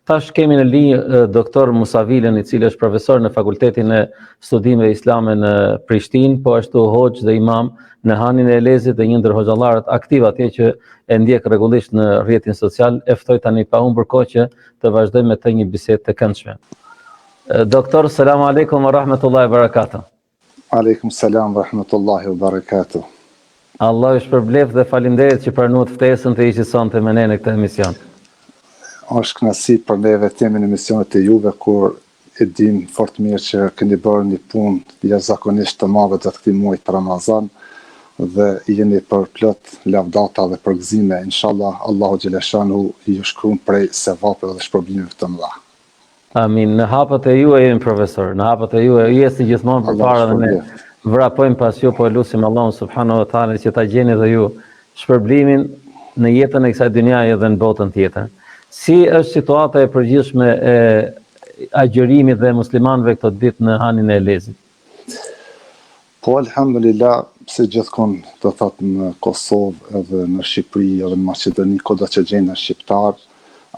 Tash kemi në linjë doktor Musavilën, i cili është profesor në Fakultetin e Studimeve Islame në Prishtinë, po ashtu hoxh dhe imam në Hanin e Elezit dhe një ndër hoxhallarët aktiv atje që e ndjek rregullisht në rrjetin social. E ftoj tani pa humbur kohë që të vazhdojmë me të një bisedë të këndshme. Doktor, selam aleikum wa rahmatullahi wa barakatuh. Aleikum selam wa rahmatullahi wa barakatuh. Allah ju shpërbleft dhe faleminderit që pranuat ftesën të ishit sonte me ne në këtë emision. Është kënaqësi për neve të jemi në emisionet e juve, kur e dim fort mirë që keni bërë një punë jashtëzakonisht të madhe gjatë këtij muaji të Ramazan dhe jeni për plot lavdata dhe përgëzime. Inshallah Allahu xhaleshanu ju shkruan prej sevapeve dhe shpërblimeve të mëdha. Amin. Në hapët e juaj jemi profesor, në hapët e juaj jesi gjithmonë përpara dhe ne vrapojmë pas ju, po lutim Allahun subhanahu wa taala që ta gjeni dhe ju shpërblimin në jetën e kësaj dynjaje dhe në botën tjetër. Si është situata e përgjithshme e agjërimit dhe muslimanëve këtë ditë në Hanin e Elezit? Po alhamdulillah, si gjithmonë do thotë në Kosovë edhe në Shqipëri edhe në Maqedoni, kudo që gjenden shqiptar,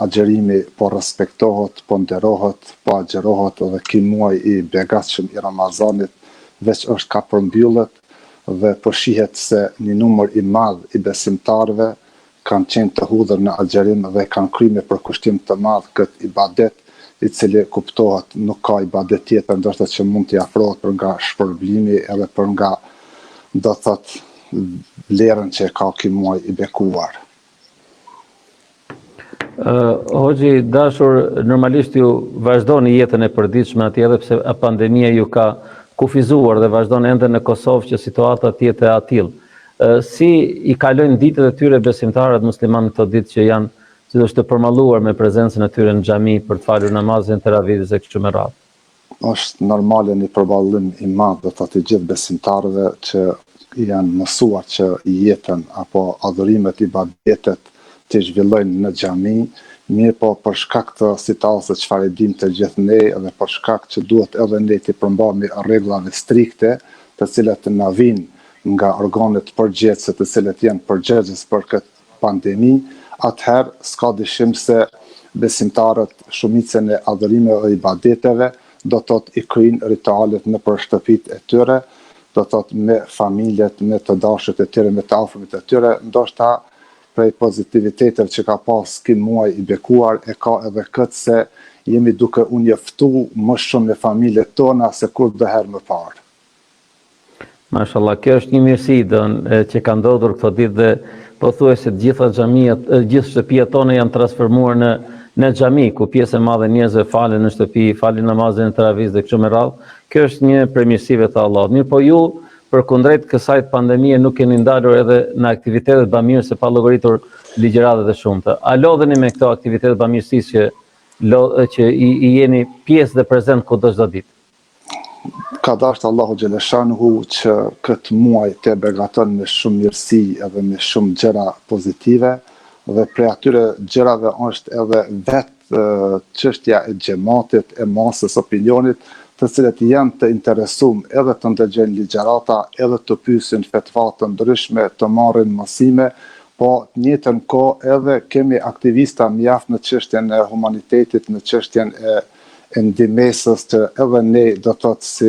agjërimi po respektohet, po nderohet, po agjërohet, edhe ky muaj i begatshëm i Ramazanit veç është ka përmbyllet dhe po shihet se një numër i madh i besimtarëve kanë qenë të hudhër në agjërim dhe kanë kryer me përkushtim të madh këtë ibadet, i cili kuptohet nuk ka ibadet tjetër ndoshta që mund t'i afrohet për nga shpërblimi edhe për nga do thotë vlerën që ka ky muaj i bekuar. Hoxhi dashur, normalisht ju vazhdoni jetën e përditshme atje edhe pse pandemia ju ka kufizuar dhe vazhdon ende në Kosovë që situata tjetë e atill. Si i kalojnë ditët e tyre besimtarët muslimanë këto ditë që janë sidoqë të përmalluar me prezencën e tyre në xhami për të falur namazin teravihit dhe kështu me radhë? Është normale një përballim i madh do të gjithë besimtarëve që janë mësuar që jetën apo adhurimet, ibadetet të zhvillojnë në xhami, mirë po për shkak të situatës çfarë dim të gjithë ne edhe për shkak që duhet edhe ne të përmbahemi rregullave strikte, të cilat na vijnë nga organet përgjegjëse të cilët janë përgjegjës për këtë pandemi, atëherë s'ka dyshim se besimtarët shumicën e adhurimeve dhe ibadeteve do të thotë i kryejnë ritualet në shtëpitë e tyre, do të thotë me familjet, me të dashurt e tyre, me të afërmit e tyre, ndoshta prej pozitiviteteve që ka pas ky muaj i bekuar e ka edhe këtë se jemi duke u njoftuar më shumë me familjet tona se kurdo herë më parë. Mashallah, kjo është një mirësi që ka ndodhur këto ditë dhe pothuajse të gjitha xhamiat, gjithë shtëpiat tona janë transformuar në xhami, ku pjesë e madhe njerëzve falen në shtëpi, falin namazin e teravihit dhe kështu me radhë. Kjo është një prej mirësive të Allahut. Mirë, po ju përkundrejt kësaj pandemie nuk keni ndalur edhe në aktivitetet bamirëse pa llogaritur ligjëratat e shumta. A lodheni me këto aktivitetet bamirësisë që i jeni pjesë dhe prezent kudo çdo ditë? Ka dashur Allahu xhaleshanuhu që këtë muaj të begaton me shumë mirësi edhe me shumë gjëra pozitive dhe prej atyre gjërave është edhe vetë çështja e xhamatit, e masës opinionit, të cilët janë të interesuar edhe të ndëgjojnë ligjërata, edhe të pyesin fetva të ndryshme, të marrin mësime, po në njëjtën kohë edhe kemi aktivista mjaft në çështjen e humanitetit, në çështjen e ndihmesës që edhe ne do të thotë si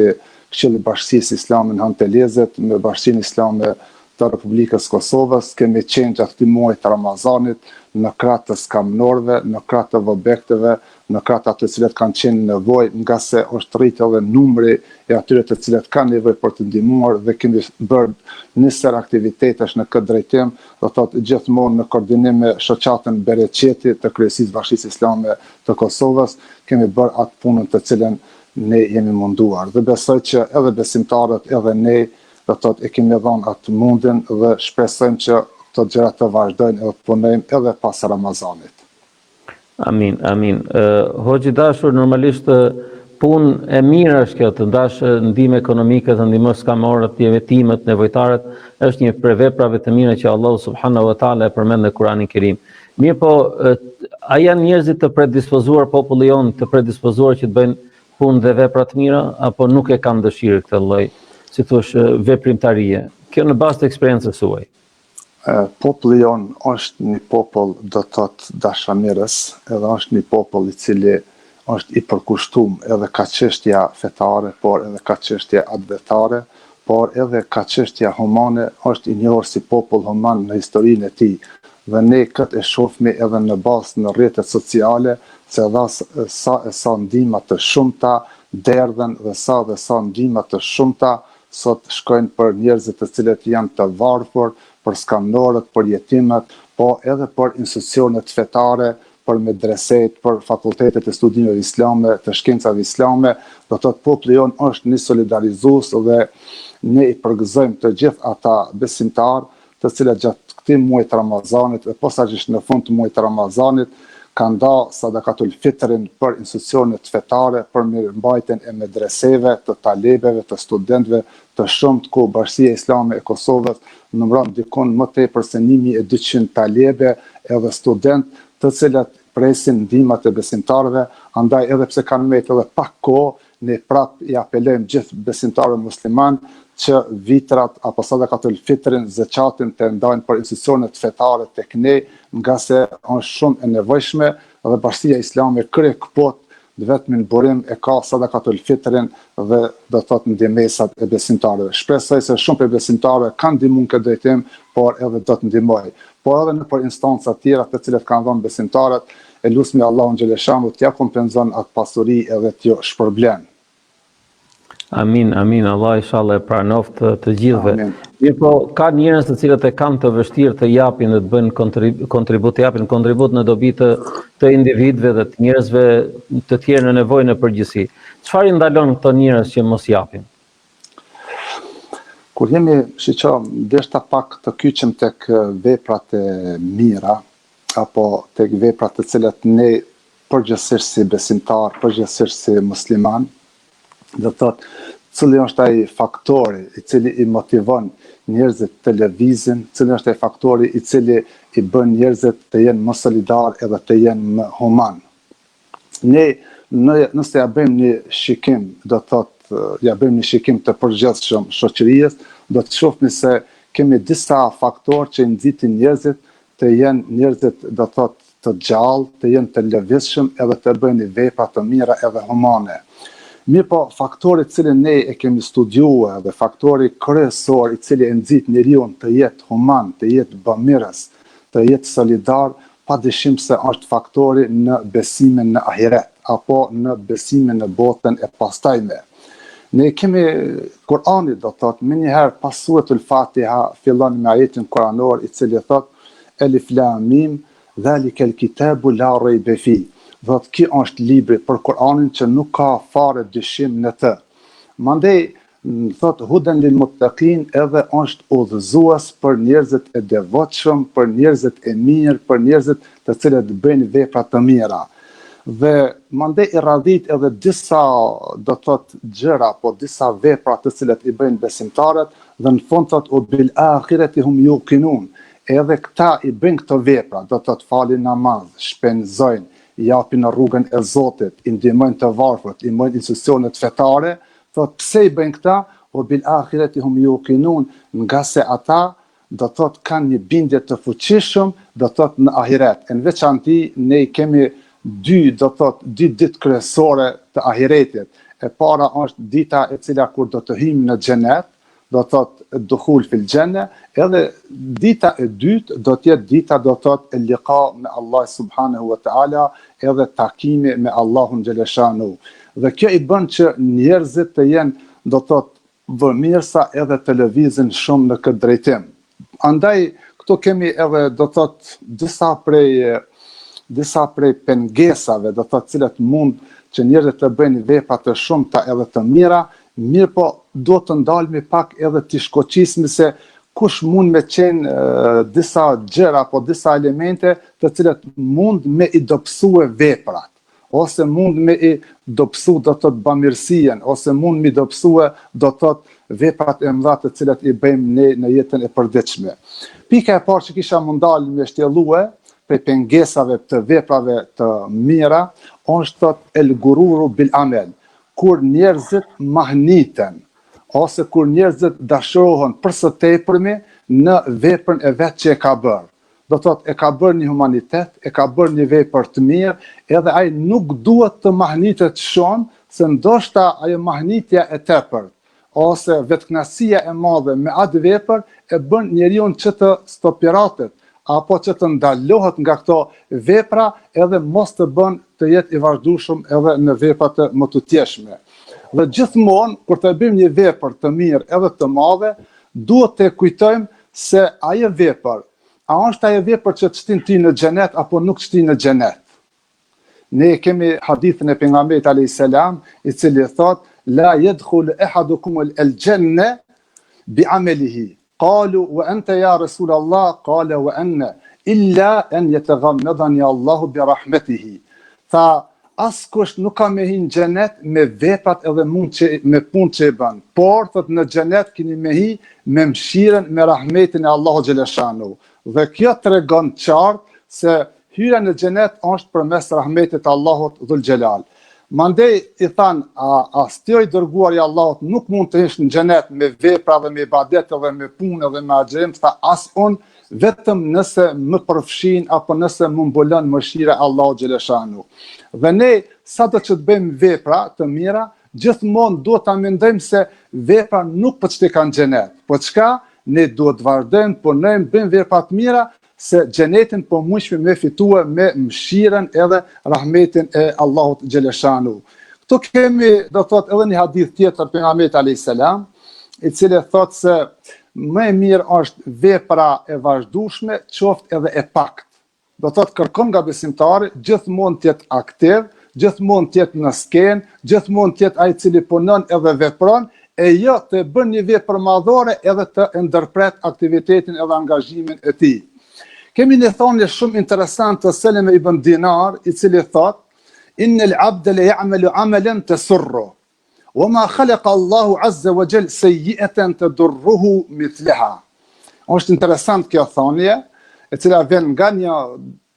Këshilli i Bashkisë Islame në Hanin e Elezit me Bashkinë Islame të Republikës Kosovës kemi qenë gjatë këtij muaji të Ramazanit në krah të skamnorëve, në krah të vobekteve, në krah të atyre të cilët kanë qenë në nevojë, nga se është rritë edhe numri e atyre të cilët kanë nevojë për të ndihmuar dhe kemi bërë nisër aktivitetesh në këtë drejtim, do thotë gjithmonë në koordinim me shoqatën Bereqeti të Kryesisë Bashkisë Islame të Kosovës, kemi bërë atë punën të cilën ne jemi munduar. Dhe besoj që edhe besimtarët, edhe ne, do thotë e kemi dhënë atë mundin dhe shpresojmë që të gjërat të vazhdojnë edhe të punojmë edhe pas Ramazanit. Amin, amin. Hoxhi dashur, normalisht punë e mirë është kjo, të ndash ndihmë ekonomike, të ndihmosh skamorët, jetimet, nevojtarët, është një prej veprave të mira që Allahu subhanahu wa taala e përmend në Kur'anin Kerim. Mirë po, a janë njerëzit të predispozuar, populli jonë të predispozuar që të bëjnë punë dhe vepra të mira, apo nuk e kanë dëshirë këtë lloj, si thosh, veprimtarie? Kjo në bazë të eksperiencës suaj. Populli jonë është një popull do të thotë dashamirës, edhe është një popull i cili është i përkushtum edhe ka çështja fetare, por edhe ka çështje advetare, por edhe ka çështja humane, është i njohur si popull human në historinë e tij. Dhe ne këtë e shohmi edhe në bazë në rrjetet sociale, se sa ndihma të shumta derdhen dhe sa ndihma të shumta sot shkojnë për njerëzit të cilët janë të varfër, për skamnorët, për jetimet, po edhe për institucionet fetare, për medreset, për fakultetet e studimeve islame, të shkencave islame, do të thotë populli jon është një solidarizues dhe ne i përgëzojmë të gjithë ata besimtarë të cilët gjatë këtij muajit Ramazanit dhe posaçërisht në fund të muajit Ramazanit kanë dhënë sadakatul fitrin për institucionet fetare, për mirëmbajtjen e medreseve, të talebeve, të studentëve, të shumt ku Bashkia Islame e Kosovës numëron dikon më tepër se 1200 talebe edhe studentë të cilët presin ndihmat e besimtarëve, andaj edhe pse kanë mbetur edhe pak kohë, ne prap i apelojmë gjithë besimtarëve musliman që vitrat apo sadakatul fitrin, zakatin të ndajnë për institucionet fetare tek ne, nga se është shumë e nevojshme dhe Bashkia Islame krye këpot vetëm në burim e ka sadakatul fitrin dhe do të thotë ndihmesat e besimtarëve. Shpresoj se shumë për besimtarëve kanë ndihmuar këtë drejtim, por edhe do të ndihmojë. Por edhe në për instanca tjera të cilët kanë dhënë besimtarët, e lutemi Allahun xhaleshanu t'ia kompenzon atë pasuri edhe t'ju shpërblen. Amin, amin, Allah inshallah e pranoft të gjithëve. Amin. Mirë po, ka njerëz të cilët e kanë të vështirë të japin dhe të bëjnë kontribut, të japin kontribut në dobi të individëve dhe të njerëzve të tjerë në nevojë në përgjithësi. Çfarë i ndalon këto njerëz që mos japin? Kur jemi, deshta pak të kyçem tek veprat e mira, apo tek veprat të cilat ne përgjithsisht si besimtar, përgjithsisht si musliman, do të thotë, cili është ai faktori i cili i motivon njerëzit të lëvizin, cili është ai faktori i cili i bën njerëzit të jenë më solidar edhe të jenë më human. Nëse ja bëjmë një shikim, do të thotë, ja bëjmë një shikim të përgjithshëm shoqërisë, do të shohim se kemi disa faktorë që i nxitin njerëzit të jenë njerëzit, do të thotë, të gjallë, të jenë të lëvizshëm edhe të bëjnë vepra të mira edhe humane. Mirë po, faktori i cili ne e kemi studiuar dhe faktori kryesor i cili e nxit njeriu të jetë human, të jetë bamirës, të jetë solidar, padyshim se është faktori në besimin në ahiret, apo në besimin në botën e pastajme. Ne kemi Kur'ani, do thotë, më njëherë pas suratul Fatiha fillon me ajetin kuranor i cili thotë Elif Lam Mim, Dhalikel kitabu la rayba fi. Thotë, ky është libri për Kur'anin që nuk ka fare dyshim në të. Mandej, thotë, huden lil muttaqin edhe është udhëzues për njerëzit e devotshëm, për njerëzit e mirë, për njerëzit të cilët bëjnë vepra të mira. Dhe mandej i radhit edhe disa, do thotë, gjëra, po disa vepra të cilët i bëjnë besimtarët, dhe në fund thotë, u bil akhireti hum yuqinun. Edhe këta i bëjnë këto vepra, do thotë, falin namaz, shpenzojnë, japin në rrugën e Zotit, i ndihmojnë të varfërt, i ndihmojnë institucionet fetare, thotë pse i bëjnë këta, o bil akhireti hum yuqinun, nga se ata do thotë kanë një bindje të fuqishëm, do thotë në ahiret. Në veçanti ne kemi dy ditë kryesore të ahiretit. E para është dita e cila kur do të hyjmë në xhenet, do thotë dukhul fil xhenne, edhe dita e dytë do të jetë dita do thotë el liqa me Allah subhanahu wa taala, edhe takimi me Allahun xhaleshanu. Dhe kjo i bën që njerëzit të jenë do thotë vëmirësa edhe të lëvizin shumë në këtë drejtim. Andaj këtu kemi edhe do thotë disa prej pengesave, do thotë cilat mund që njerëzit të bëjnë vepra të shumta edhe të mira, mirë po do të ndalmi pak edhe të shkoqismi se kush mund me qenë disa gjëra apo disa elemente të cilat mund me i dobësue veprat, ose mund me i dobësu do të bamirësien, ose mund me i dobësue do të veprat e mëdha të cilat i bëjmë ne në jetën e përditshme. Pika e parë që kisha mundal me shtjellue për pengesave të veprave të mira, është thot el gururu bil amel, kur njerëzit mahniten, ose kur njerëzit dashurohen për së tepërmi në veprën e vet që e ka bërë. Do thotë e ka bërë një humanitet, e ka bërë një vepër të mirë, edhe ai nuk duhet të mahnitet shumë, se ndoshta ajo mahnitja e tepërt ose vetkënaësia e madhe me atë vepër e bën njeriu që të stopiratet apo që të ndalohet nga këto vepra edhe mos të bën të jetë i vazhdueshëm edhe në vepra të mëtutjeshme. Dhe gjithmonë kur të bëjmë një vepër të mirë edhe të madhe, duhet të kujtojmë se ajo vepër, a është ajo vepër që të shtin ti në xhenet apo nuk shtin në xhenet. Ne kemi hadithin e pejgamberit alayhis salam i cili thotë la yadkhulu ahadukum al-janna bi'amalihi. Qalu wa anta ya Rasul Allah, qala wa anna illa an yataghammadani Allahu bi rahmatihi. Tha askush nuk ka me hin xhenet me veprat edhe me punë që e bën, por thot në xhenet keni me hi me mëshirën, me rahmetin e Allahu xhaleshanu. Dhe kjo tregon qartë se hyrja në xhenet është përmes rahmetit të Allahut dhul xhelal. Mandej i than, a stjoj dërguar i Allahut nuk mund të hish në xhenet me vepra dhe me ibadet dhe me punë dhe me agjerim, tha as unë, vetëm nëse më përfshin apo nëse më mbulon mëshira e Allahut xhaleshanu. Dhe ne sado që të bëjmë vepra të mira, gjithmonë duhet ta mendojmë se vepra nuk po të shtikan në xhenet. Po çka? Ne duhet të vazhdojmë, punojmë, bëjmë vepra të mira, se xhenetin po mundshme me fitue me mëshirën edhe rahmetin e Allahut xhaleshanu. Këtu kemi, do thot, edhe një hadith tjetër pejgamberit alayhis salam, i cili thot se më e mirë është vepra e vazhdueshme, qoftë edhe e pakt. Do thot kërkon nga besimtari gjithmonë të jetë aktiv, gjithmonë të jetë në skenë, gjithmonë të jetë ai i cili punon edhe vepron, e jo të bën një vepër madhore edhe të ndërpret aktivitetin edhe angazhimin e tij. Kemi një thonje shumë interesant të Selim ibn Dinar, i cili thot, innal abda la ya'malu amalan tasurru, wa ma khalaqa Allahu azza wa jall sayyi'atan tadurruhu mithlaha. Është interesant kjo thonje, e cila vjen nga një,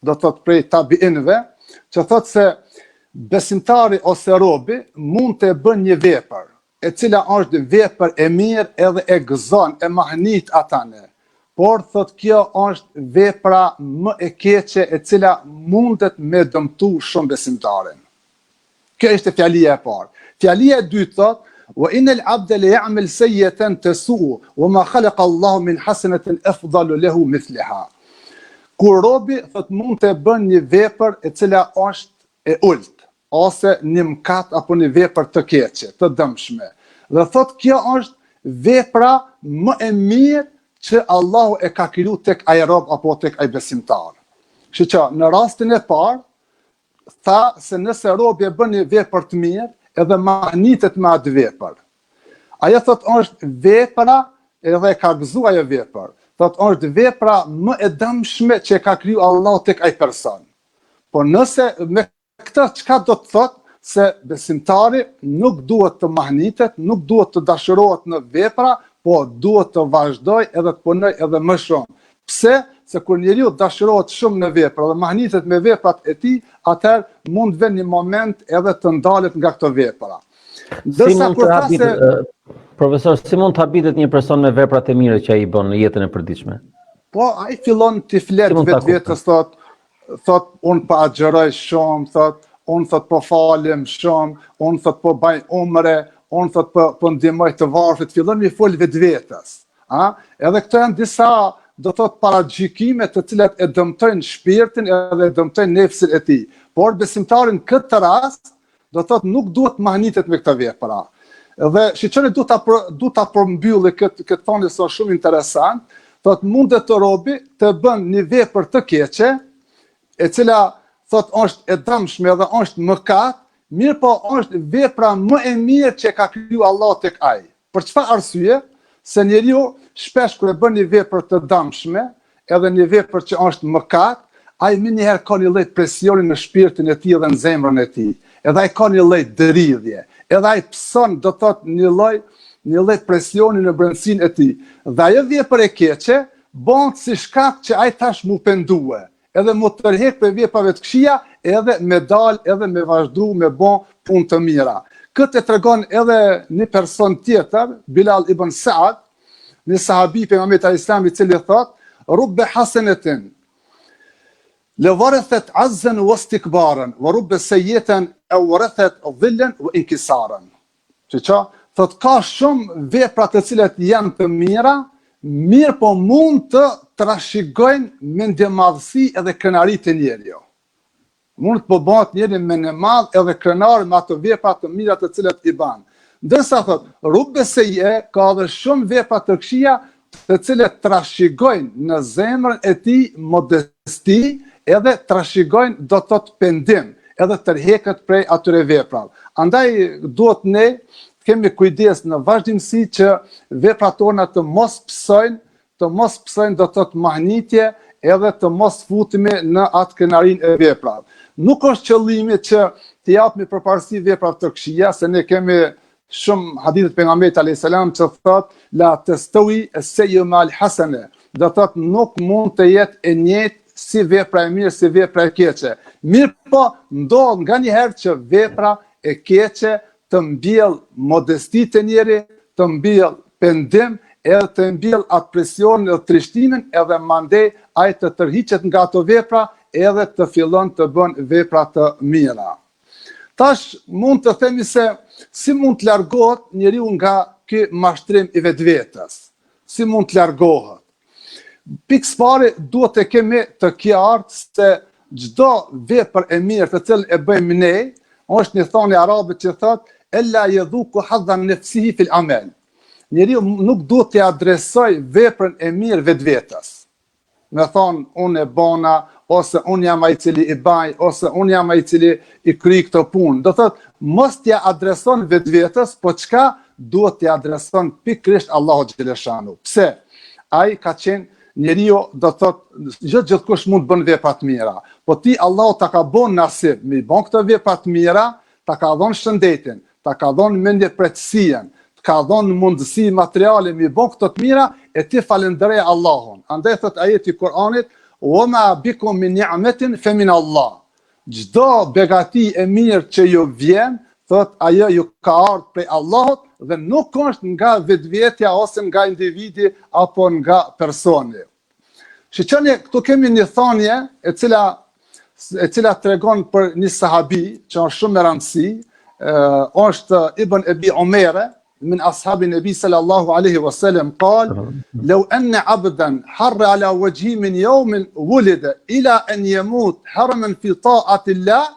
do thot prej tabiinëve, që thot se besimtari ose robi mund të bën një vepër, e cila është vepër e mirë edhe e gëzon, e mahnit atane. Por thot kjo është vepra më e keqe e cila mundet me dëmtu shumë besimtarin. Kjo është fjalia e parë. Fjalia e dytë thot, wa inal abda la ya'mal sayyi'atan tasu'u wa ma khalaqa Allahu min hasanatin afdalu lahu mithlaha. Kur robi thot mund të bën një vepër e cila është e ult, ose një mëkat apo një vepër të keqe, të dëmshme. Dhe thot kjo është vepra më e mirë që Allahu e ka kriju tek ai rob apo tek ai besimtar. Kështu që në rastin e parë tha se nëse robi e bën një vepër të mirë, edhe mahnitet me atë vepër. Ajo thot është vepra edhe e ka gëzuar ajo vepër. Thot është vepra më e dëmshme që e ka kriju Allahu tek ai person. Po nëse me këtë çka do të thot se besimtari nuk duhet të mahnitet, nuk duhet të dashurohet në vepra, po duhet të vazhdoj edhe të punoj edhe më shumë. Pse? Se kur njeriu dashurohet shumë në vepra dhe mahnitet me veprat e tij, atëherë mund të vjen një moment edhe të ndalet nga këto vepra. Dërsa kur thasë profesor, si mund të habitet një person me veprat e mira që ai bën në jetën e përditshme? Po ai fillon të flet vetvetes, thot unë po agjeroj shumë, thot unë thot po falem shumë, unë thot po baj umre, unë thot po ndihmoj të varfrit, fillon me fol vetvetes. Edhe këto janë disa, do thot, paragjykime të cilat e dëmtojnë shpirtin edhe e dëmtojnë nefsin e tij. Por besimtarin këtë rast, do thot, nuk duhet mahnitet me këto vepra. Dhe shiqoni du ta përmbylli këtë thonjë sa shumë interesant, thot mundet të robi të bën një vepër të keqe, e cila thot është e dëmshme dhe është mëkat, mirë po është vepra më e mirë që ka kriju Allah tek ai. Për çfarë arsye? Se njeriu shpesh kur e bën një vepër të dëmshme, edhe një vepër që është mëkat, ai më njëherë ka një lloj presioni në shpirtin e tij dhe në zemrën e tij. Edhe ai ka një lloj dëridhje. Edhe ai pson, do thot, një lloj presioni në brendësinë e tij. Dhe ajo vepër e keqe bën si shkak që ai tash mu pendue, edhe mu tërheq për veprave të këqija, edhe me dal, edhe me vazhdu me bën punë të mira. Këtë e tregon edhe një person tjetër, Bilal ibn Saad, një sahabi pejgamberit al-Islam i cili thot: "Rubbe hasanetin لورثت عزا واستكبارا ورب سيئة أو ورثت ظلا وانكسارا." Thot ka shumë vepra të cilat janë të mira, mirë po mund të trashëgojnë mendjemadhësi edhe krenari të njeriu. Mund të bëhet njeri mendjemadh edhe krenar me ato vepra të mira të cilat i ban. Ndërsa thot, rubbe sejje ka edhe shumë vepra të këqija të cilat trashëgojnë në zemrën e tij modesti, edhe trashëgojnë do të thotë pendim, edhe tërheket prej atyre veprave. Andaj duhet ne kemi kujdes në vazhdimsi që veprat tona të mos pësojnë do të thotë mahnitje, edhe të mos futemi në atë krenarin e veprave. Nuk është qëllimi që të japmi përparësi veprave të këqija, se ne kemi shumë hadithet pejgamberit alayhis salam që thotë la tastawi as-sayyi'u ma'al hasane, do të thotë nuk mund të jetë e njëjtë si vepra e mirë, si vepra e keqe. Mirë po, ndodh nganjëherë që vepra e keqe të mbjell modesti të njeri, të mbjell pendim, edhe të mbjell atë presion dhe trishtimin, edhe mandej ai të tërhiqet nga ato vepra, edhe të fillon të bën vepra të mira. Tash mund të themi se si mund të largohet njeriu nga ky mashtrim i vetvetes. Si mund të largohet? Pikë pare duhet të kemi të qartë se çdo vepër e mirë të cilën e bëjmë ne, është një thënie arabe që thotë ella yadhuku hadhan nafsihi fil amal. Njeriu nuk duhet të adresoj veprën e mirë vetvetes. Me thonë unë e bona, ose unë jam ai i cili i baj, ose unë jam ai i cili i kryj këtë punë. Do thotë mos t'ja adreson vetvetes, po çka duhet t'ja adreson pikërisht Allahu xhaleshanu. Pse? Ai ka qenë njeriu do thotë gjithkush mund të bën vepra të mira, po ti Allahu ta ka bën nasib me bën këto vepra të mira, ta ka dhënë shëndetin, ta ka dhënë mendjepretësien, ka dhënë mundësi materiale me bën këto të mira, e ti falënderoj Allahun. Andaj thot ajeti i Kuranit: "Wa ma bikum min ni'matin fa min Allah." Çdo begati e mirë që ju vjen, thot ajo ju ka ardhur prej Allahut dhe nuk është nga vetvetja ose nga individi apo nga personi. Shiqoni, këtu kemi një thënie e cila tregon për një sahabi që është shumë e rëndësi, është Ibn Abi Umere min ashabi Nabi sallallahu alaihi wasallam قال لو أن عبدا حر على وجهه من يوم ولد إلى أن يموت حرما في طاعة الله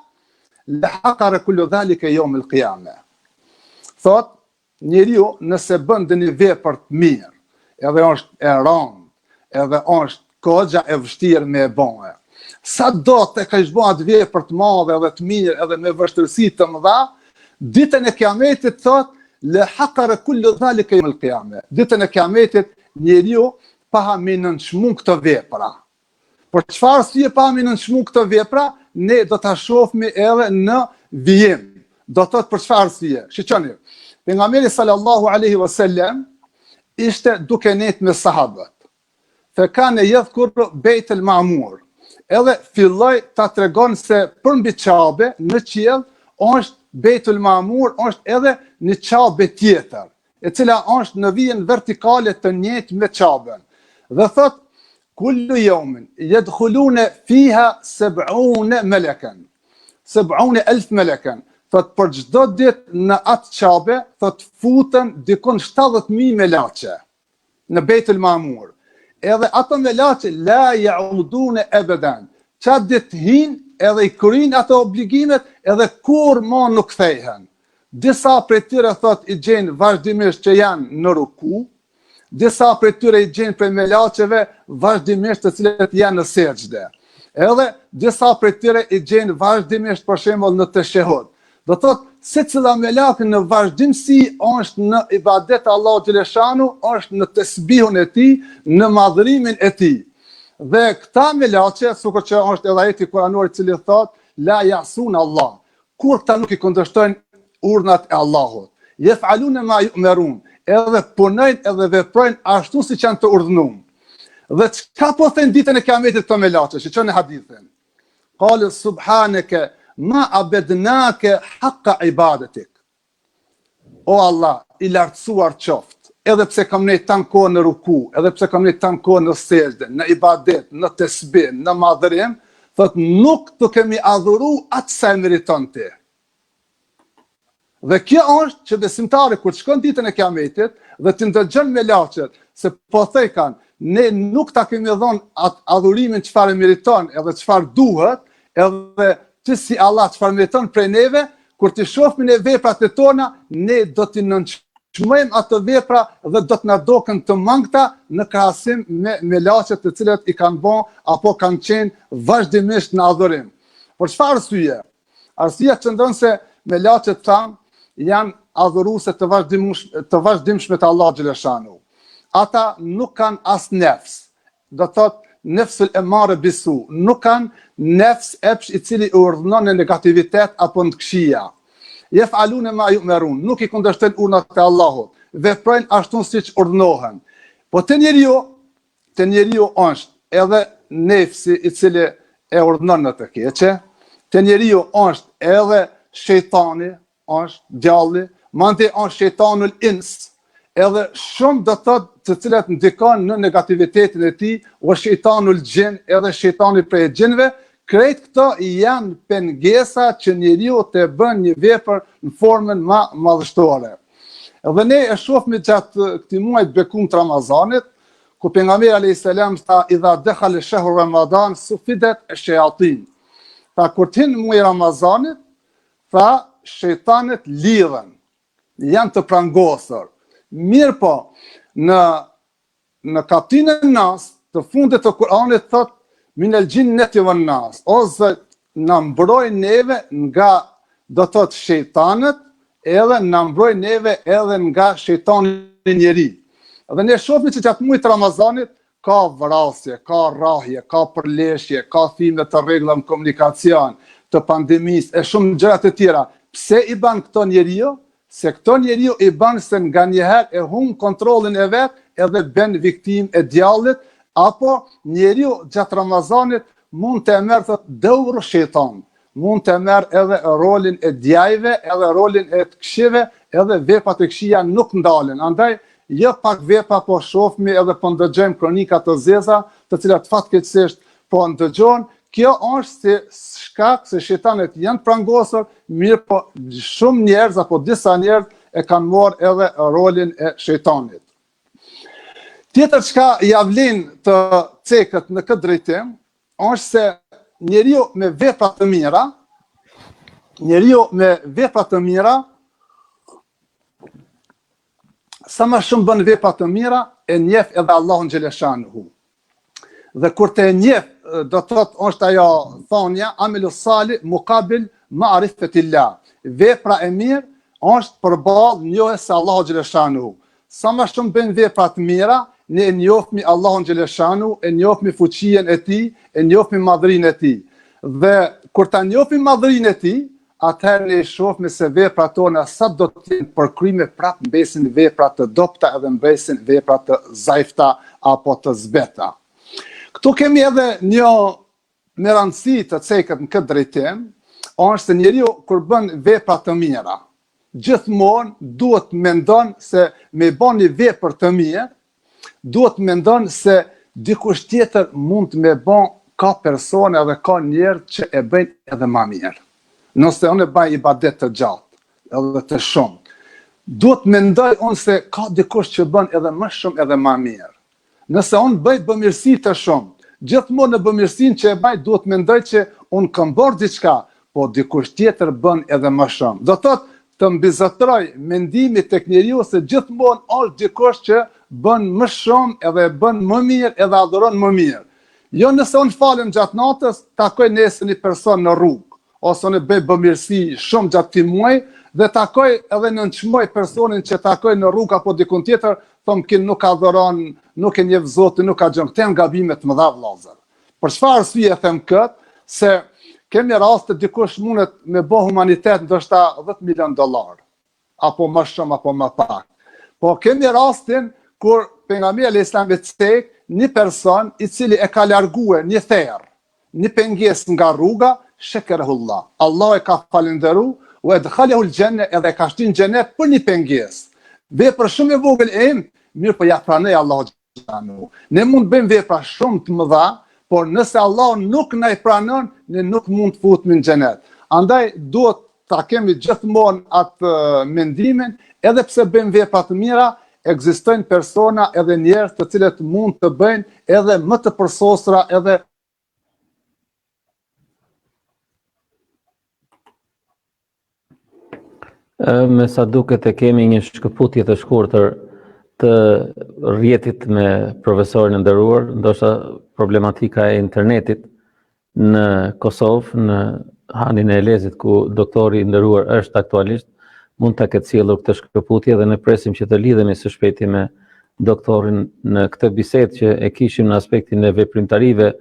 لحقر كل ذلك يوم القيامة. Thot, njeriu nëse bën një vepër të mirë, edhe është e rëndë, edhe është kogja e vështirë me e bënë, sa do të ka bën atë vepër të madhe edhe të mirë, edhe me vështirësi të mëdha, ditën e kiametit thot le haqara kullu dhalika yawm al-qiyamah. Ditën e kiametit njeriu pa me nënçmuar këto vepra. Por çfarë si e pa me nënçmuar këto vepra, ne do ta shohim edhe në vijim. Do thot për çfarë si. Shiqoni. Pejgamberi sallallahu alaihi wasallam ishte duke net me sahabët. Fe kanë yadhkur Beit al-Ma'mur. Edhe filloi ta tregon se përmbi Çabe në qiell është Beitul Ma'mur, është edhe një Çabe tjetër, e cila është në vijën vertikale të njëjtë me Çaben. Dhe thot kullu yawmin yadkhuluna fiha 70 malakan. 70,000 malakan. Thot për çdo ditë në atë Çabe, thot futen dikon 70,000 melaçe në Beitul Ma'mur. Edhe ato melaçe la yauduna abadan. Çat ditë hin edhe i kryjnë ato obligimet edhe kur ma nuk kthehen. Disa prej tyre thot i gjenë vazhdimisht që janë në ruku, disa prej tyre i gjenë prej melaçeve vazhdimisht të cilët janë në sejdë. Edhe disa prej tyre i gjenë vazhdimisht për shembull në teshehud. Do thot secila melakë në vazhdimsi është në ibadet Allahu xhaleshanu, është në tesbihun e tij, në madhërimin e tij. Dhe këta melaçe, sikur që është edhe ajeti kuranor i cili thotë la yasun Allah. Kur ta nuk i kundërshtojnë urdhnat e Allahut. Yef'aluna ma yu'marun. Edhe punojnë edhe veprojnë ashtu siç janë të urdhënuar. Dhe çka po thënë ditën e kiametit këto melaçe? Shiqoni hadithin. Qala subhanaka ma abadnaka haqqa ibadatik. o Allah, i lartësuar qoftë, edhe pse kam nejtë tanë kohë në ruku, edhe pse kam nejtë tanë kohë në sejdë, në ibadet, në tesbih, në madhërim, thot nuk të kemi adhuru atë sa e meriton ti. Dhe kjo është që besimtari kur shkon ditën e kiametit dhe të ndëgjon me laçet se po thej kanë, ne nuk ta kemi dhënë atë adhurimin çfarë meriton, edhe çfarë duhet, edhe ti si Allah çfarë meriton prej neve, kur të shohim ne veprat e tona, ne do t'i nënçmojmë ato vepra dhe do të na doken të mangëta në krahasim me laçet të cilat i kanë bën apo kanë qenë vazhdimisht në adhurim. Por çfarë arsye? Arsyeja qëndron se me laçet tan janë adhuruese të vazhdimshme të Allah xhaleshanu. Ata nuk kanë as nefs, do thotë nefsul emare bisu, nuk kanë nefs epsh i cili i urdhënon në negativitet apo në këqija. Yef'alune ma yu'marun, nuk i kundërshtojnë urdhnat e Allahut, veprojnë ashtu siç urdhënohen. Po te njeriu është edhe nefsi i cili e urdhënon në të keqe, te njeriu është edhe shejtani, është djalli, mande është shejtanul ins, edhe shumë do të thotë të cilat ndikon në negativitetin e tij, o shejtanul gjin, edhe shejtani prej gjinëve, krejt këto janë pengesa që njeriu të bën një vepër në formën më madhështore. Edhe ne e shohim gjatë këtij muajit bekum të Ramazanit, ku pejgamberi alayhis salam tha idha dakhala shahru Ramadan sufidat ash-shayatin. Tha kur të hin muaji Ramazanit, tha shejtanët lidhen, janë të prangosur. Mirë po, në kapitullin e Nas, të fundit të Kuranit thot min el jinnati wan nas, o Zot na mbroj neve nga do thot shejtanët, edhe na mbroj neve edhe nga shejtani i njeri. Dhe ne shohim që gjatë muajit të Ramazanit ka vrasje, ka rrahje, ka përleshje, ka thime të rregulla në komunikacion, të pandemisë e shumë gjëra të tjera. Pse i ban këto njeriu? Se këto njeriu i ban se nga njëherë e humb kontrollin e vet edhe ben viktim e djallit, apo njeriu gjatë Ramazanit mund të merr thot dëvru shejtan, mund të merr edhe rolin e djajve, edhe rolin e të këqive, edhe veprat e këqija nuk ndalen. Andaj jo pak vepra po shohmi edhe po ndëgjojmë kronika të zeza, të cilat fatkeqësisht po ndëgjojnë. Kjo është si shkak se shejtanët janë prangosur, mirë po shumë njerëz apo disa njerëz e kanë marrë edhe rolin e shejtanit. Tjetër çka ja vlen të cekët në këtë drejtim, është se njeriu me vepra të mira, sa më shumë bën vepra të mira, e njeh edhe Allahun xhaleshanuhu. Dhe kur të njeh, do të thotë është ajo thonja amelu salih muqabil ma'rifatillah. Vepra e mirë është përballë njohjes së Allahut xhaleshanuhu. Sa më shumë bëjmë vepra të mira, ne e njohim Allahun xhaleshanuhu, e njohim fuqinë e tij, e njohim madhrinë e tij. Dhe kur ta njohim madhrinë e tij, atëherë ne shohim se veprat tona sa do të jenë përkryme prapë mbesin vepra të dobta edhe mbesin vepra të zajfta apo të zbeta. Këtu kemi edhe një me rëndësi të cekët në këtë drejtim, është se njeriu kur bën vepra të mira, gjithmonë duhet mendon se me bën një vepër të mirë, duhet mendon se dikush tjetër mund të me bën, ka persone edhe ka njerëz që e bëjnë edhe më mirë. Nëse unë bëj ibadet të gjatë edhe të shumë, duhet mendoj unë se ka dikush që bën edhe më shumë edhe më mirë. Nëse unë bëj bëmirësi të shumë, gjithmonë në bëmirësinë që e bëj duhet mendoj që unë kam bërë diçka, po dikush tjetër bën edhe më shumë. Do thotë të mbizotroj mendimi tek njeriu se gjithmonë është dikush që bën më shumë edhe bën më mirë edhe adhuron më mirë. Jo nëse unë falem gjatë natës, takoj nesër një person në rrugë, ose unë bëj bëmirësi shumë gjatë këtij muaji dhe takoj edhe nënçmoj personin që takoj në rrugë apo dikun tjetër, thomë kin nuk adhuron, nuk e njeh Zotin, nuk ka gjë, këto janë gabime të mëdha vëllazër. Për çfarë arsye e them këtë? Se kemi raste dikush mundet me bë humanitet ndoshta $10 milion, apo më shumë apo më pak. Po kemi rastin kur pejgamberi alayhis salam vetë një person i cili e ka larguar një therr, një pengesë nga rruga, shekerahullah. Allah e ka falendëruar u edkhalahu al-janna, edhe ka shtin xhenet për një pengesë. Vepër shumë e vogël e im, mirë po ja pranoi Allahu xhallahu. Ne mund bëjmë vepra shumë të mëdha, por nëse Allah nuk na i pranon, ne nuk mund të futemi në xhenet. Andaj duhet ta kemi gjithmonë atë mendimin, edhe pse bëjmë vepra të mira, ekzistojnë persona edhe njerëz të cilët mund të bëjnë edhe më të përsosura edhe me sa duket e kemi një shkëputje të shkurtër të rrjetit me profesorin e nderuar, ndoshta problematika e internetit në Kosovë, në Hanin e Elezit, ku doktori i nderuar është aktualisht, mund ta ketë sjellur këtë shkëputje dhe ne presim që të lidhemi së shpejti me doktorin në këtë bisedë që e kishim në aspektin e veprimtarive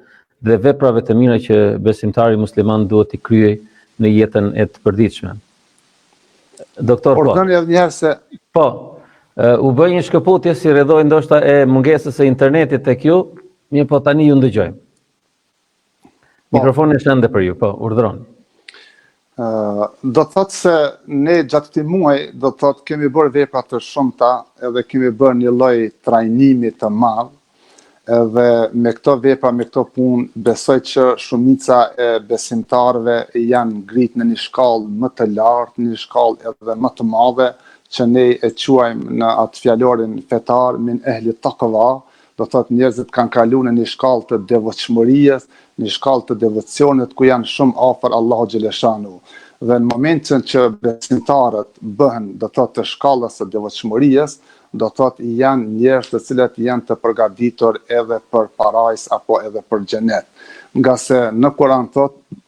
dhe veprave të mira që besimtari musliman duhet i kryej në jetën e të përditshme. Doktor, ordoni edhe njëherë se po, u bë një shkëputje si rrethoj ndoshta e mungesës së internetit tek ju, mirë po tani ju ndëgjojmë. Mikrofoni është ende për ju, po, urdhëroni. Do të thotë se ne gjatë këtij muaji do të thotë kemi bërë vepra të shumta, edhe kemi bërë një lloj trajnimi të madh, edhe me këto vepra, me këto punë, besoj që shumica e besimtarëve janë ngrit në një shkallë më të lartë, një shkallë edhe më të madhe, që ne e quajmë në atë fjalorin fetar min ehli taqwa, do të thotë njerëzit kanë kaluar në një shkallë të devotshmërisë, një shkallë të devocionit ku janë shumë afër Allahu xhaleshanu. Dhe në momentin që besimtarët bëhen, do të thotë të shkallës së devotshmërisë, do të thotë janë njerëz të cilët janë të përgatitur edhe për parajs apo edhe për xhenet. Nga se në Kur'an thotë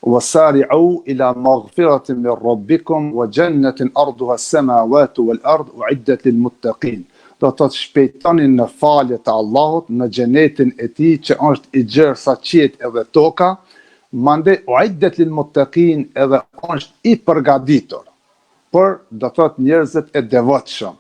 وَسَارِعُوا إِلَى مَغْفِرَةٍ مِّن رَّبِّكُمْ وَجَنَّةٍ أَرْضُهَا السَّمَاوَاتُ وَالْأَرْضُ أُعِدَّتْ لِلْمُتَّقِينَ. Do të thotë shpejtoni në falje të Allahut, në xhenetin e tij që është i gjerë sa qiejt edhe toka, mande uiddet lil muttaqin, edhe është i përgatitur për, do të thotë, njerëzit e devotshëm.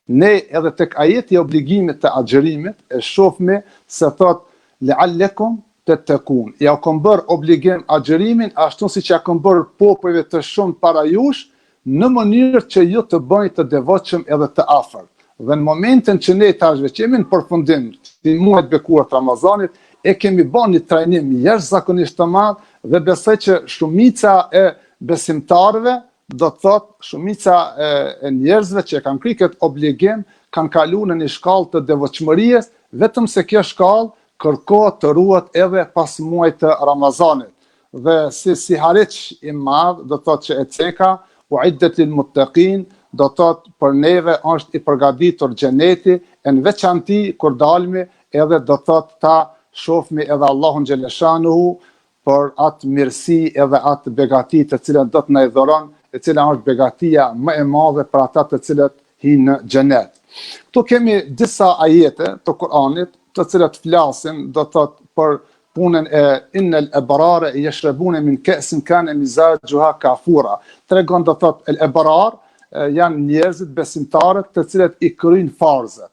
Ne edhe tek ajeti i obligimit të agjërimit e shohmë se thotë leallekum tettekun. Ja kam bërë obligim agjërimin ashtu siç ja kam bërë popujve të shumë para jush, në mënyrë që ju të bëni të devotshëm edhe të afërt. Dhe në momentin që ne tashve që jemi në përfundim të muajit bekuar të Ramazanit, e kemi bën një trajnim jashtëzakonisht të madh dhe besoj që shumica e besimtarëve, do të thotë shumica e njerëzve që kanë kryer këtë obligim, kanë kaluar në një shkallë të devotshmërisë, vetëm se kjo shkallë kërkohet të ruhet edhe pas muajit të Ramazanit. Dhe si hariç i madh, do të thotë që e ceka uiddet lil muttaqin, do të thotë për neve është i përgatitur xheneti, e në veçanti kur dalmi edhe do të thotë ta shohmi edhe Allahun xhaleshanuhu për atë mirësi edhe atë begati të cilën do të na i dhuron, e cila është begatia më e madhe për ata të cilët hinë në xhenet. Këtu kemi disa ajete të Kuranit të cilat flasin, do të thotë për punën e innal abrara yashrabuna min ka'sin kana mizajuha kafura. Tregon, do të thotë el abrar janë njerëzit besimtarët të cilët i kryjnë farzet.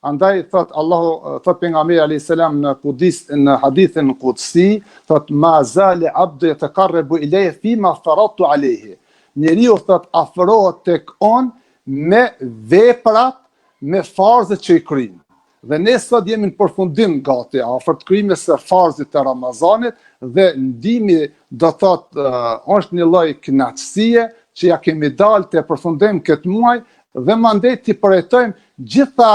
Andaj thot Allahu, thot pejgamberi alayhis salam në hadithin qudsi, thot ma zali abdu yataqarrabu ilayya fima faradtu alayhi. Njeriu thot afrohet tek on me veprat, me farzet që i kryjnë. Dhe ne sot jemi në përfundim gati afër të krijimit së farzit të Ramazanit dhe ndimi do thot është një lloj kënaqësie që ja kemi dalë të përfundim këtë muaj dhe mandej të përjetojmë gjitha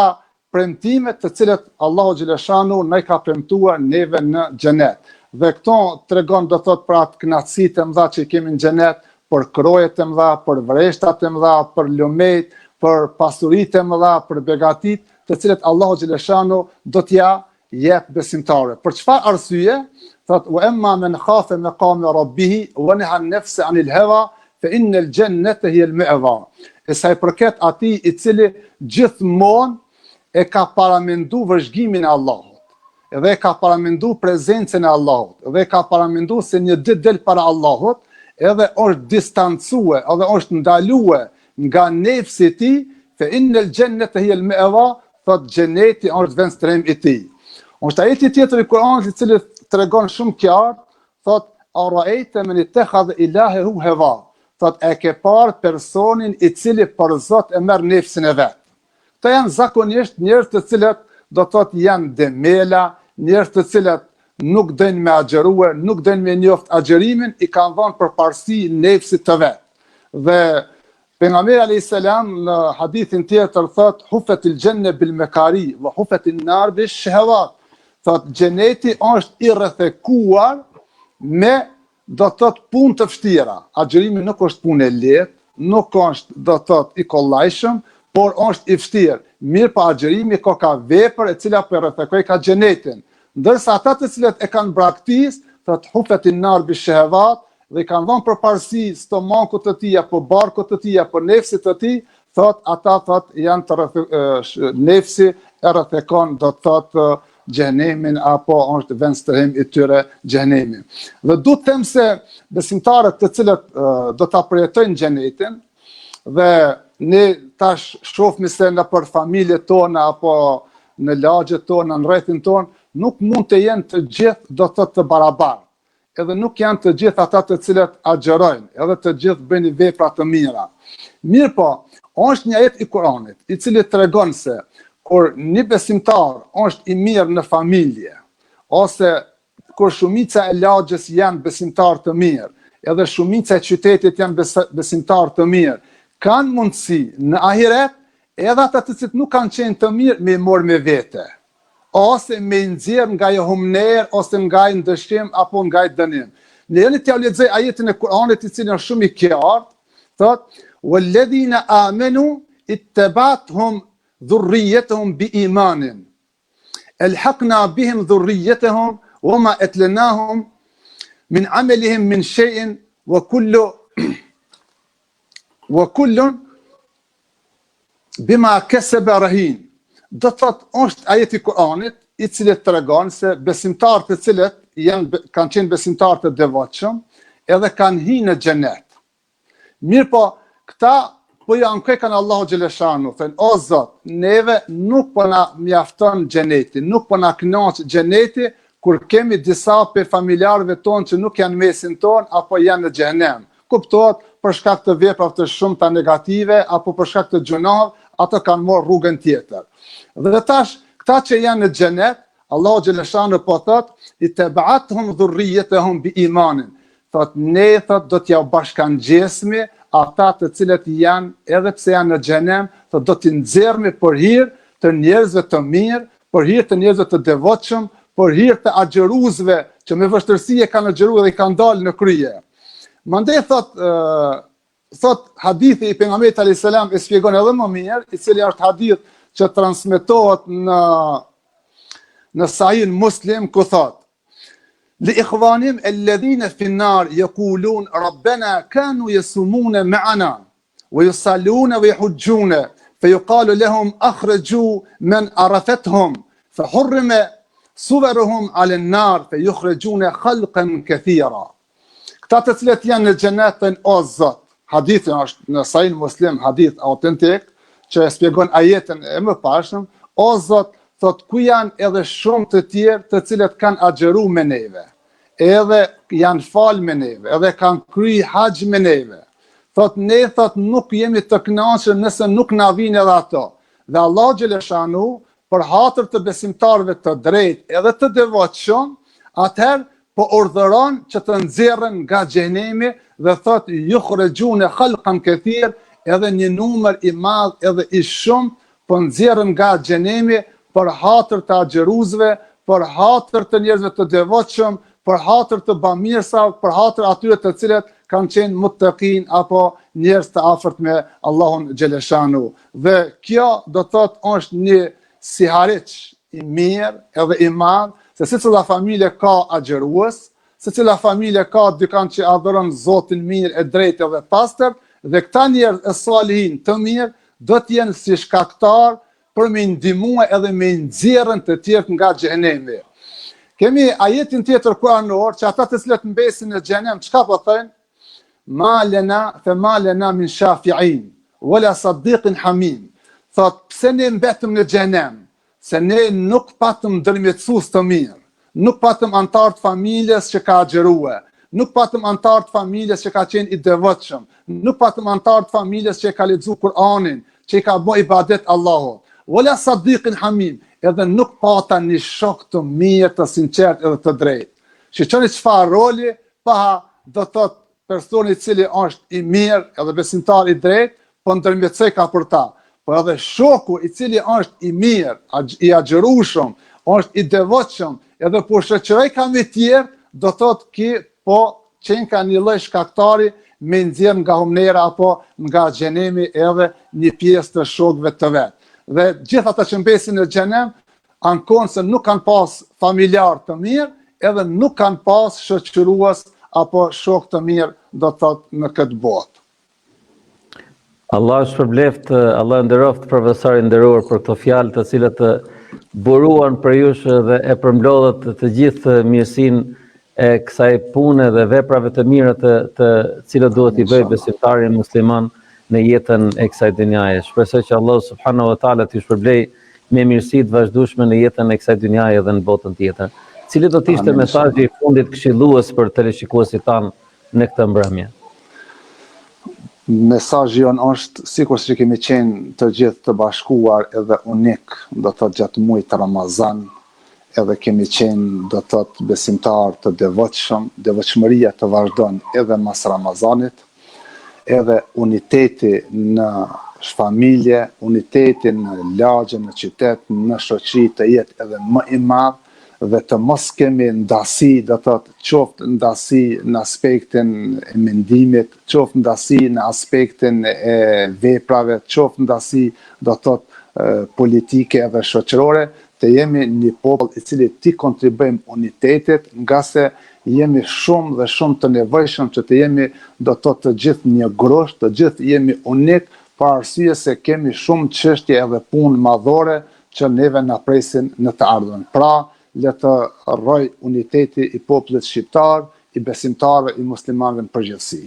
premtimet të cilët Allahu xhaleshanu na i ka premtuar neve në xhenet. Dhe këto tregon, do thot, për atë kënaqësi të mëdha që kemi në xhenet, për krojet e mëdha, për vreshtat e mëdha, për lumejt, për pasuritë e mëdha, për begatit të cilët Allahu xhaleshanu do t'ja jep besimtarëve. Për çfarë arsye? Thot wa amma man khafa maqama rabbih wa naha an-nafsa 'anil hawa fa innal jannata hiya al-ma'wa. E sa i përket atij i cili gjithmonë e ka paramendu vëzhgimin e Allahut, edhe e ka paramendu prezencën e Allahut, edhe e ka paramendu se një ditë del para Allahut, edhe është distancue, edhe është ndalue nga nefsi i tij, fa innal jannata hiya al-ma'wa, thot xheneti është vendstrem i tij. Është ajeti tjetër i Kuranit i cili tregon shumë qartë, thot ara'ayta man ittakhadha ilahahu hawa. thot e ke parë personin I cili për Zot e merr nefsin e vet. Këto janë zakonisht njerëz të cilët do thot janë demela, njerëz të cilët nuk dojnë me agjerue, nuk dojnë me njoft agjerimin, I kanë dhënë përparësi nefsit të vet. Dhe pejgamberi alayhis salam në hadithin tjetër thot hufetil janna bil makari wa hufetin nar bil shahawat. Thot xheneti është I rrethekuar me do thot punë të vështira. Agjerimi nuk është punë e lehtë, nuk është do thot I kollajshëm, por është I vështirë. Mirë pa agjerimi ka vepër e cila po rrethekoj ka xhenetin. Ndërsa ata të cilët e kanë braktisë, thot hufetin nar bil shahawat, dhe I kanë dhënë përparësi stomakut të tij apo barkut të tij apo nefsit të tij, thot ata thot janë të nefsi e rrethekon do thot xhenemin apo është vend strehim I tyre xhenemi. Dhe du të them se besimtarët të cilët do ta përjetojnë xhenetin dhe ne tash shohmë se në për familjet tona apo në lagjet tona, në rrethin ton, nuk mund të jenë të gjithë do thot të barabartë. Edhe nuk janë të gjithë ata të cilët agjerojnë, edhe të gjithë bëjnë vepra të mira. Mirë po, është një ajet I Kuranit, I cili tregon se kur një besimtar është I mirë në familje, ose kur shumica e lagjes janë besimtar të mirë, edhe shumica e qytetit janë besimtar të mirë, kanë mundësi në ahiret, edhe ata të cilët nuk kanë qenë të mirë me morë me vete, ose me nxjerr nga jo humner, ose nga I ndëshkim, apo nga I dënim. Në jeni t'ja lexoj ajetin e Kuranit I cili është shumë I qartë, thot, وَالَّذِينَ آمَنُوا اتَّبَعَتْهُمْ ذُرِّيَّتُهُمْ بِإِيمَانٍ أَلْحَقْنَا بِهِمْ ذُرِّيَّتَهُمْ وَمَا أَتْلَنَاهُمْ مِنْ عَمَلِهِمْ مِنْ شَيْءٍ وَكُلٌّ بِمَا كَسَبَ رَهِينٌ. Do thot është ajeti I Kuranit I cili tregon se besimtarët të cilët kanë qenë besimtarë të devotshëm edhe kanë hyrë në xhenet. Mirë po, këta po ja ankojnë Allahu xhaleshanu, thënë o Zot, neve nuk po na mjafton xheneti, nuk po na kënaq xheneti kur kemi disa për familjarëve tonë që nuk janë mesin ton apo janë në xhenem. Kuptohet për shkak të veprave të shumta negative apo për shkak të gjunave, ato kanë marrë rrugën tjetër. Dhe tash, këta që janë në xhenet, Allahu xhaleshanu po thot, ittaba'athum dhurriyyatuhum biimanin. Thot ne thot do t'ja bashkangjesmi ata të cilët janë edhe pse janë në xhenem, thot do t'i nxjerrmi për hir të njerëzve të mirë, për hir të njerëzve të devotshëm, për hir të agjeruesve që me vështirësi e kanë agjeruar dhe I kanë dalë në krye. Mandej thot hadithi I pejgamberit alayhis salam e shpjegon edhe më mirë, I cili është hadith që transmetohet në Sahih Muslim ku thot لإخوانهم الذين في النار يقولون ربنا كانوا يصومون معنا ويصلون ويحجون فيقال لهم أخرجوا من عرفتهم فحرم صورهم على النار فيخرجون خلقا كثيرا. Këta të cilët janë në xhenetin o Zot. Hadithi është në Sahih Muslim, hadith autentik që shpjegon ajetin e mëparshëm, o Zot, thot ku janë edhe shumë të tjerë të cilët kanë agjeru me neve, edhe janë fal me neve, edhe kanë kry haqj me neve. Thot ne thot nuk jemi të kënaqur nëse nuk na vinë edhe ato. Dhe Allah xhaleshanu për hatër të besimtarëve të drejtë edhe të devotshëm, atëherë po urdhëron që të nxjerren nga xhenemi dhe thot yukhrejune khalqan kathir, edhe një numër I madh edhe I shumë po nxjerren nga xhenemi për hatër të agjeruesve, për hatër të njerëzve të devotshëm, për hatër të bamirësave, për hatër atyre të cilët kanë qenë muttaqin apo njerëz të afërt me Allahun xhaleshanu. Dhe kjo do thot është një sihareç I mirë edhe I madh, se secila familje ka agjerues, secila familje ka dikant që adhuron Zotin mirë e drejtë edhe pastër, dhe këta njerëz e salihin të mirë do të jenë si shkaktar për me ndihmue edhe me nxjerrën të tjerë nga xhenemi. Kemi ajetin tjetër kuranor që ata të cilët mbesin në xhenem, çka po thënë? Ma lena min shafi'in, wala sadiqin hamim. Thot, pse ne mbetëm në xhenem? Se ne nuk patëm ndërmjetësues të mirë, nuk patëm antar të familjes që ka agjerue, nuk patëm antar të familjes që ka qenë i devotshëm, nuk patëm antar të familjes që ka lexuar Kur'anin, që ka bë ibadet Allahut. Wala sadiqin hamim, edhe nuk pata një shok të mirë, të sinqert edhe të drejtë. Shqyqoni çfarë roli paha do të thotë personi i cili është i mirë edhe besimtar i drejtë, po ndërmjetësoj ka për ta. Po edhe shoku i cili është i mirë, i agjërueshëm, është i devotshëm, edhe po shoqëroj ka me tjerë, do thotë ki po qenë ka një lloj shkaktari me nxjerr nga humnera apo nga xhenemi edhe një pjesë të shokëve të vet. Dhe gjithë ata që mbesin në xhenem ankon se nuk kanë pas familjar të mirë, edhe nuk kanë pas shoqërues apo shok të mirë, do të thotë në këtë botë. Allah shpërbleft, Allah nderoft profesorin nderuar për këto fjalë të cilat buruan për jush dhe e përmblodhet të gjithë mirësinë e kësaj pune dhe veprave të mira të cilat duhet i bëjë besimtari musliman në jetën e kësaj dynjaje. Shpresoj që Allah subhanahu wa taala t'ju shpërblej me mirësi të vazhdueshme në jetën e kësaj dynjaje dhe në botën tjetër. Cili do të ishte mesazhi i fundit këshillues për teleshikuesit tanë në këtë mbrëmje? Mesazhi jonë është sikur që kemi qenë të gjithë të bashkuar edhe unik, do të thotë gjatë muajit Ramazan, edhe kemi qenë do të thotë besimtar të devotshëm, devotshmëria të vazhdon edhe mas Ramazanit, edhe uniteti në familje, uniteti në lagje, në qytet, në shoqëri të jetë edhe më i madh, dhe të mos kemi ndasi, do të thotë qoftë ndasi në aspektin e mendimit, qoftë ndasi në aspektin e veprave, qoftë ndasi, do të thotë politike edhe shoqërore, të jemi një popull i cili ti kontribuojmë unitetit, nga se jemi shumë dhe shumë të nevojshëm që të jemi, do të thotë të gjithë një grosh, të gjithë jemi unik, për arsye se kemi shumë çështje edhe punë madhore që neve na presin në të ardhmen. Pra, le të rroj uniteti i popullit shqiptar, i besimtarëve, i muslimanëve në përgjithësi.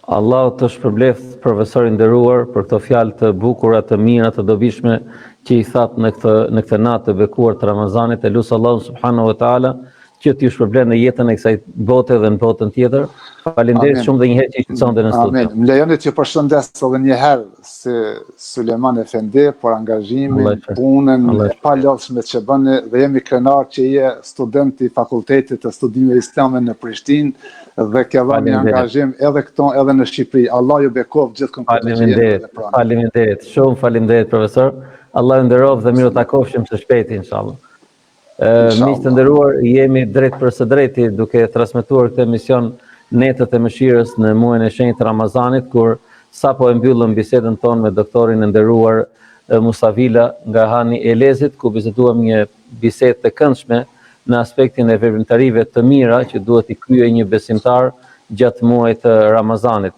Allah të shpërbleft profesorin nderuar për këto fjalë të bukura, të mira, të dobishme që i that në këtë natë të bekuar të Ramazanit. E lutë Allahun subhanahu wa taala që t'ju shpërblen në jetën e kësaj bote dhe në botën tjetër. Faleminderit shumë dhe një herë që ishit sonte në studio. Amen. Më lejoni që përshëndes edhe një herë si Sulejman Efendi për angazhimin, punën e palodhshme që bëni, dhe jemi krenar që je student i Fakultetit të Studimeve Islame në Prishtinë dhe ke dhënë një angazhim edhe këto edhe në Shqipëri. Allah ju bekov gjithë Faleminderit. Faleminderit. Shumë faleminderit profesor. Allah ju nderoj dhe miru takofshim së shpejti inshallah. Miq të nderuar, jemi drejt për së drejti duke transmetuar këtë emision Netët e Mëshirës në muajin e shenjtë Ramazanit, kur sapo e mbyllëm bisedën tonë me doktorin e nderuar Musa Vila nga Hani Elezit, ku biseduam një bisedë të këndshme në aspektin e veprimtarive të mira që duhet i kryej një besimtar gjatë muajit të Ramazanit.